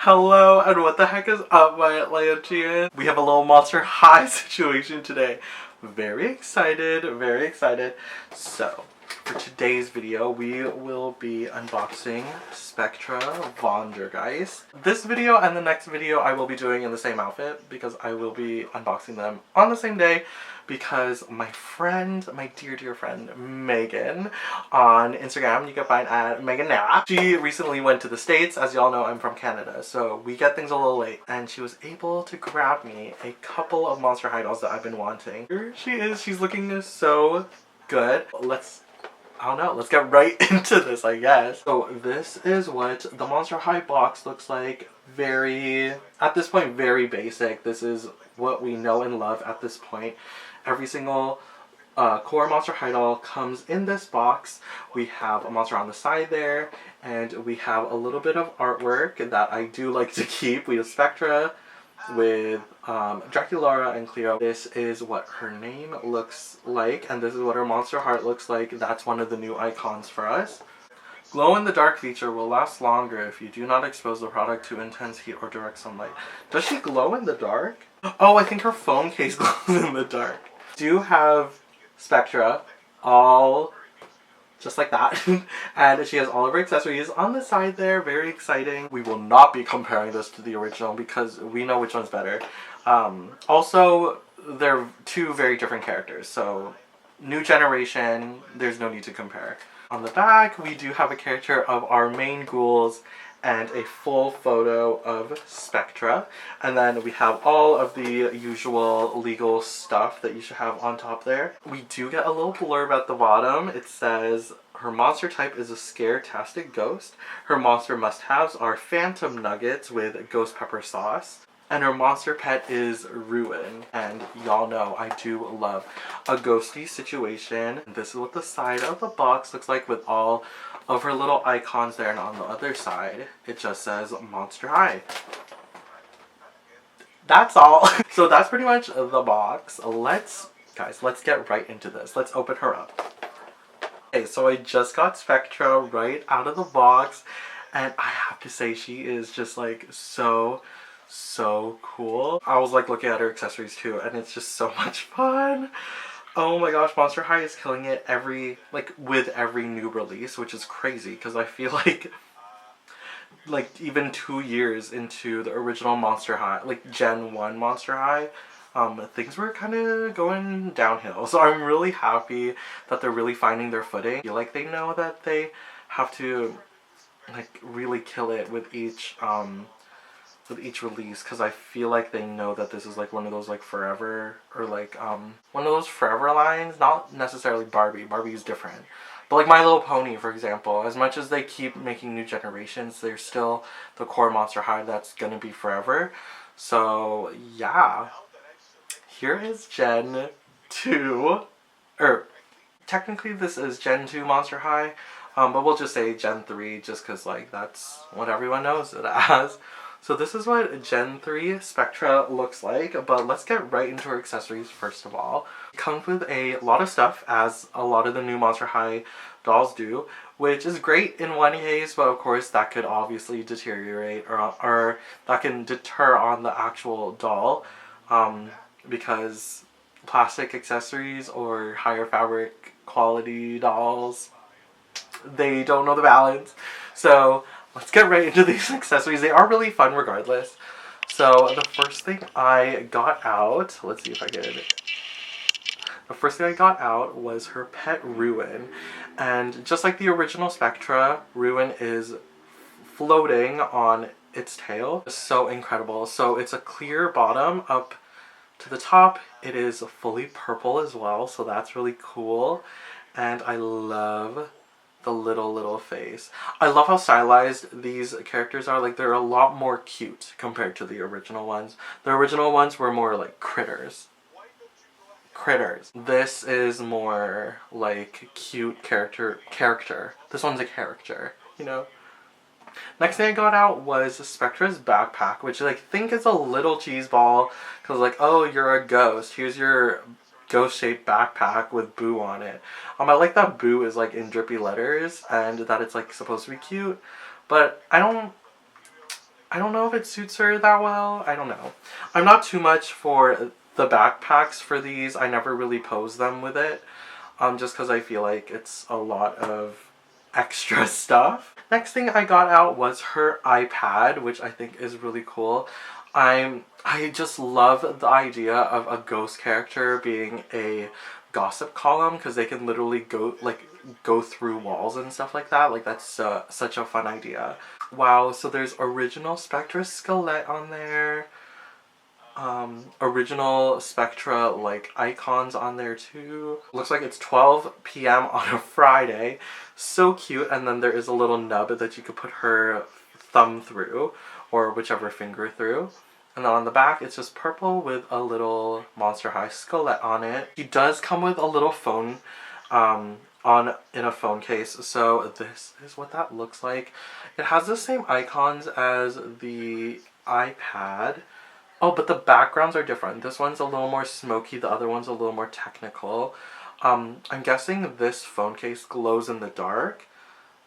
Hello, and what the heck is up, my Atlanteans? We have a little Monster High situation today. Very excited, very excited. So, for today's video, we will be unboxing Spectra Vondergeist. This video and the next video I will be doing in the same outfit because I will be unboxing them on the same day because my friend, my dear friend, Megan, on Instagram, you can find at Megan Now. She recently went to the States. As y'all know, I'm from Canada, so we get things a little late. And she was able to grab me a couple of Monster High dolls that I've been wanting. Here she is. She's looking so good. I don't know, let's get right into this, I guess. So this is what the Monster High box looks like. At this point, very basic. This is what we know and love at this point. Every single core Monster High doll comes in this box. We have a monster on the side there, and we have a little bit of artwork that I do like to keep. We have Spectra with Draculaura and Cleo. This is what her name looks like, and this is what her monster heart looks like. That's one of the new icons for us. Glow-in-the-dark feature will last longer if you do not expose the product to intense heat or direct sunlight. Does she glow in the dark? Oh, I think her phone case glows in the dark. Do have Spectra, all just like that. And she has all of her accessories on the side there. Very exciting. We will not be comparing this to the original because we know which one's better. Also, they're two very different characters. So, new generation, there's no need to compare. On the back, we do have a character of our main ghouls and a full photo of Spectra. And then we have all of the usual legal stuff that you should have on top there. We do get a little blurb at the bottom. It says, her monster type is a scare-tastic ghost. Her monster must-haves are phantom nuggets with ghost pepper sauce. And her monster pet is Ruin. And y'all know I do love a ghosty situation. This is what the side of the box looks like with all of her little icons there, and on the other side it just says Monster High. That's all. So that's pretty much the box. Let's get right into this. Let's open her up. Okay, so I just got Spectra right out of the box, and I have to say she is just like so cool. I was like looking at her accessories too, and it's just so much fun. Oh my gosh, Monster High is killing it with every new release, which is crazy because I feel like even 2 years into the original Monster High, like Gen 1 Monster High, things were kind of going downhill. So I'm really happy that they're really finding their footing. I feel like they know that they have to like really kill it with each release, because I feel like they know that this is like one of those like forever, or like one of those forever lines. Not necessarily Barbie is different, but like My Little Pony, for example, as much as they keep making new generations, there's still the core Monster High that's gonna be forever. So yeah, here is Gen 2, or technically this is Gen 2 Monster High, but we'll just say Gen 3 just because like that's what everyone knows it as. So this is what Gen 3 Spectra looks like, but let's get right into her accessories first of all. It comes with a lot of stuff, as a lot of the new Monster High dolls do, which is great in one case, but of course that could obviously deteriorate or that can deter on the actual doll, because plastic accessories or higher fabric quality dolls, they don't know the balance. So let's get right into these accessories. They are really fun regardless. So the first thing I got out, let's see if I get it. The first thing I got out was her pet Ruin. And just like the original Spectra, Ruin is floating on its tail. So incredible. So it's a clear bottom up to the top. It is fully purple as well, so that's really cool. And I love the little face. I love how stylized these characters are. Like, they're a lot more cute compared to the original ones. The original ones were more like critters. This is more like cute character. This one's a character, you know? Next thing I got out was Spectra's backpack, which I think is a little cheese ball, because like, oh, you're a ghost. Here's your ghost-shaped backpack with Boo on it. I like that Boo is like in drippy letters and that it's like supposed to be cute, but I don't I don't know if it suits her that well. I don't know. I'm not too much for the backpacks for these. I never really pose them with it. Just because I feel like it's a lot of extra stuff. Next thing I got out was her iPad, which I think is really cool. I just love the idea of a ghost character being a gossip column because they can literally go through walls and stuff like that. Like that's such a fun idea. Wow, so there's original Spectra skelett on there. Original Spectra like icons on there too. Looks like it's 12 p.m. on a Friday. So cute. And then there is a little nub that you could put her thumb through or whichever finger through. And then on the back it's just purple with a little Monster High skelett on it. She does come with a little phone in a phone case. So this is what that looks like. It has the same icons as the iPad. Oh, but the backgrounds are different. This one's a little more smoky, the other one's a little more technical. I'm guessing this phone case glows in the dark.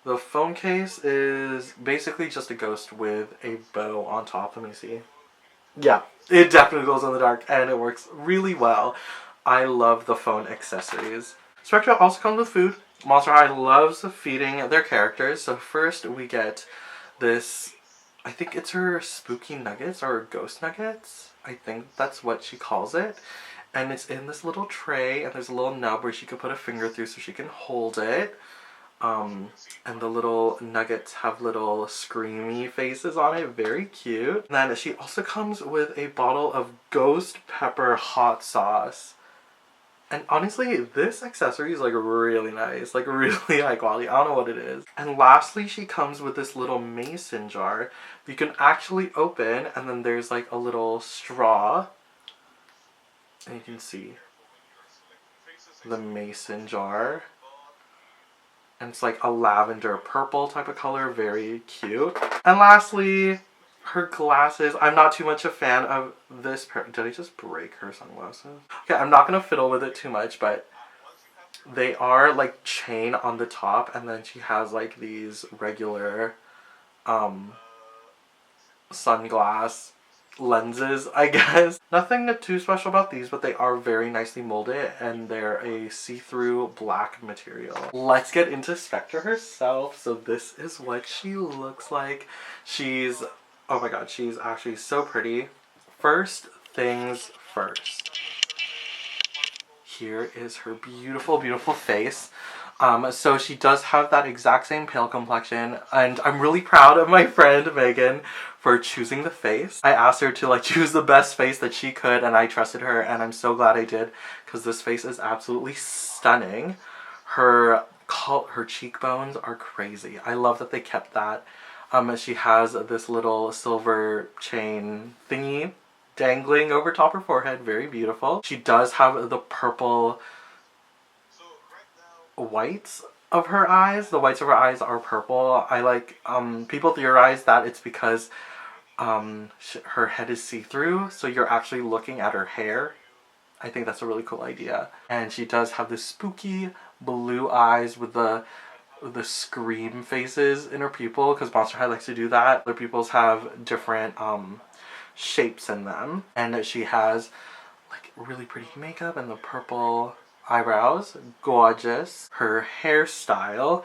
The phone case is basically just a ghost with a bow on top. Let me see. Yeah, it definitely glows in the dark and it works really well. I love the phone accessories. Spectra also comes with food. Monster High loves feeding their characters. So first we get this, I think it's her spooky nuggets or ghost nuggets. I think that's what she calls it. And it's in this little tray and there's a little nub where she can put a finger through so she can hold it. And the little nuggets have little screamy faces on it. Very cute. And then she also comes with a bottle of ghost pepper hot sauce. And honestly, this accessory is like really nice, like really high quality. I don't know what it is. And lastly, she comes with this little mason jar you can actually open, and then there's like a little straw. And you can see the mason jar. And it's like a lavender purple type of color, very cute. And lastly, her glasses. I'm not too much a fan of this pair. Did I just break her sunglasses? Okay, I'm not gonna fiddle with it too much, but they are like chain on the top, and then she has like these regular sunglass lenses, I guess. Nothing too special about these, but they are very nicely molded and they're a see-through black material. Let's get into Spectra herself. So this is what she looks like. She's, oh my god, she's actually so pretty. First things first. Here is her beautiful, beautiful face. So she does have that exact same pale complexion, and I'm really proud of my friend Megan for choosing the face. I asked her to like choose the best face that she could, and I trusted her, and I'm so glad I did because this face is absolutely stunning. Her cheekbones are crazy. I love that they kept that. She has this little silver chain thingy dangling over top her forehead. Very beautiful. She does have the purple whites of her eyes. The whites of her eyes are purple. I like, people theorize that it's because her head is see-through, so you're actually looking at her hair. I think that's a really cool idea. And she does have the spooky blue eyes with the scream faces in her pupil, because Monster High likes to do that. Other pupils have different shapes in them. And she has like really pretty makeup and the purple eyebrows, gorgeous. Her hairstyle,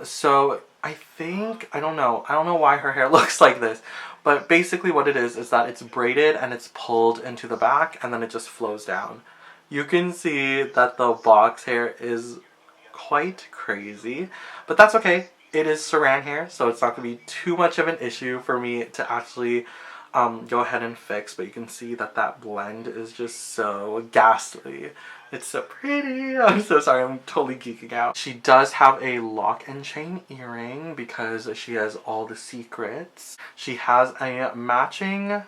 so I think, I don't know why her hair looks like this, but basically what it is that it's braided and it's pulled into the back and then it just flows down. You can see that the box hair is quite crazy, but that's okay. It is saran hair, so it's not gonna be too much of an issue for me to actually go ahead and fix, but you can see that that blend is just so ghastly. It's so pretty. I'm so sorry, I'm totally geeking out. She does have a lock and chain earring because she has all the secrets. She has a matching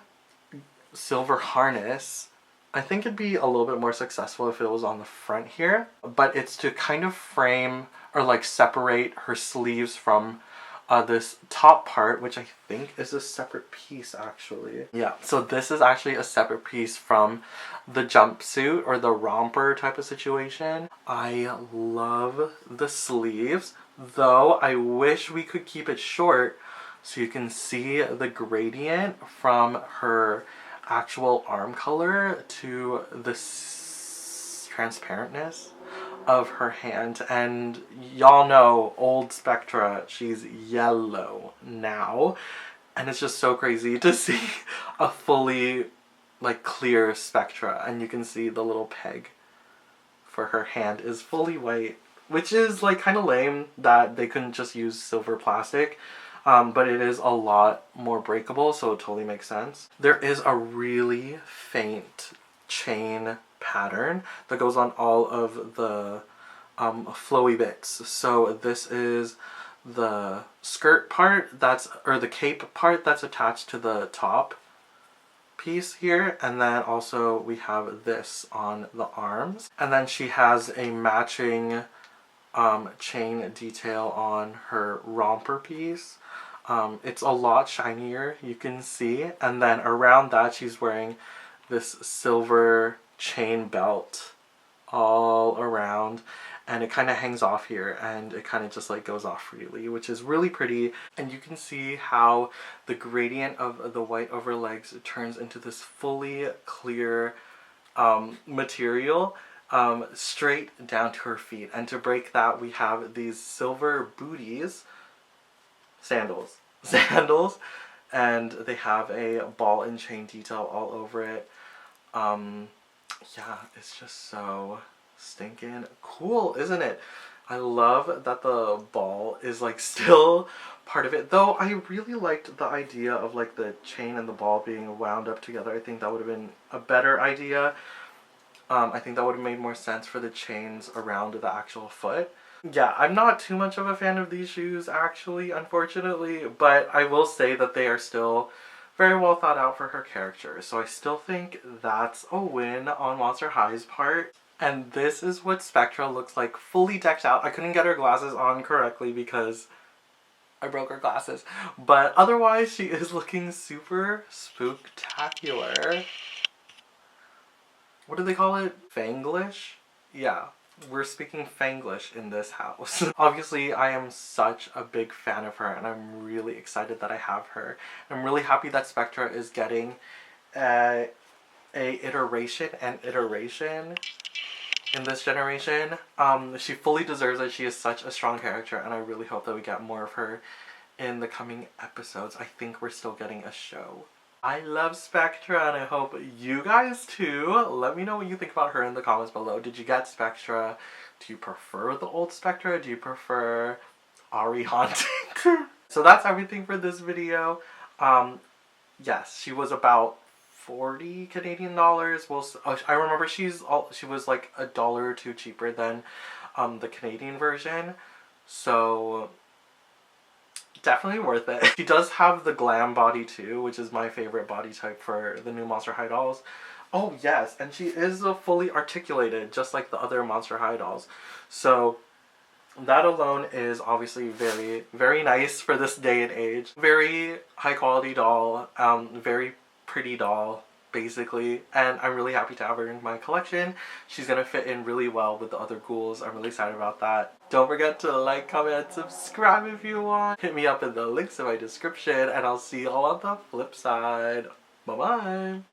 silver harness. I think it'd be a little bit more successful if it was on the front here, but it's to kind of frame or like separate her sleeves from this top part, which I think is a separate piece actually. Yeah, so this is actually a separate piece from the jumpsuit or the romper type of situation. I love the sleeves, though I wish we could keep it short So you can see the gradient from her actual arm color to the transparentness of her hand. And y'all know old Spectra, she's yellow now. And it's just so crazy to see a fully like clear Spectra. And you can see the little peg for her hand is fully white, which is like kind of lame that they couldn't just use silver plastic. But it is a lot more breakable, so it totally makes sense. There is a really faint chain pattern that goes on all of the flowy bits. So this is the skirt part or the cape part that's attached to the top piece here, and then also we have this on the arms, and then she has a matching chain detail on her romper piece. It's a lot shinier, you can see, and then around that she's wearing this silver chain belt all around, and it kind of hangs off here and it kind of just like goes off freely, which is really pretty. And you can see how the gradient of the white over legs turns into this fully clear material straight down to her feet. And to break that, we have these silver booties, sandals, and they have a ball and chain detail all over it. Yeah, it's just so stinking cool, isn't it? I love that the ball is like still part of it, though I really liked the idea of like the chain and the ball being wound up together. I think that would have been a better idea. I think that would have made more sense for the chains around the actual foot. Yeah, I'm not too much of a fan of these shoes actually, unfortunately, but I will say that they are still very well thought out for her character. So I still think that's a win on Monster High's part. And this is what Spectra looks like fully decked out. I couldn't get her glasses on correctly because I broke her glasses. But otherwise, she is looking super spooktacular. What do they call it? Fanglish? Yeah, we're speaking Fanglish in this house. Obviously, I am such a big fan of her and I'm really excited that I have her. I'm really happy that Spectra is getting a iteration in this generation. She fully deserves it. She is such a strong character and I really hope that we get more of her in the coming episodes. I think we're still getting a show. I love Spectra and I hope you guys too. Let me know what you think about her in the comments below. Did you get Spectra? Do you prefer the old Spectra? Do you prefer Ari haunting? So that's everything for this video. Yes, she was about 40 Canadian dollars. Well, I remember she was like $1 or $2 cheaper than the Canadian version. So definitely worth it. She does have the glam body too, which is my favorite body type for the new Monster High dolls. Oh yes, and she is fully articulated just like the other Monster High dolls. So that alone is obviously very, very nice for this day and age. Very high quality doll, very pretty doll, basically, and I'm really happy to have her in my collection. She's gonna fit in really well with the other ghouls. I'm really excited about that. Don't forget to like, comment, and subscribe if you want. Hit me up in the links in my description, and I'll see you all on the flip side. Bye-bye!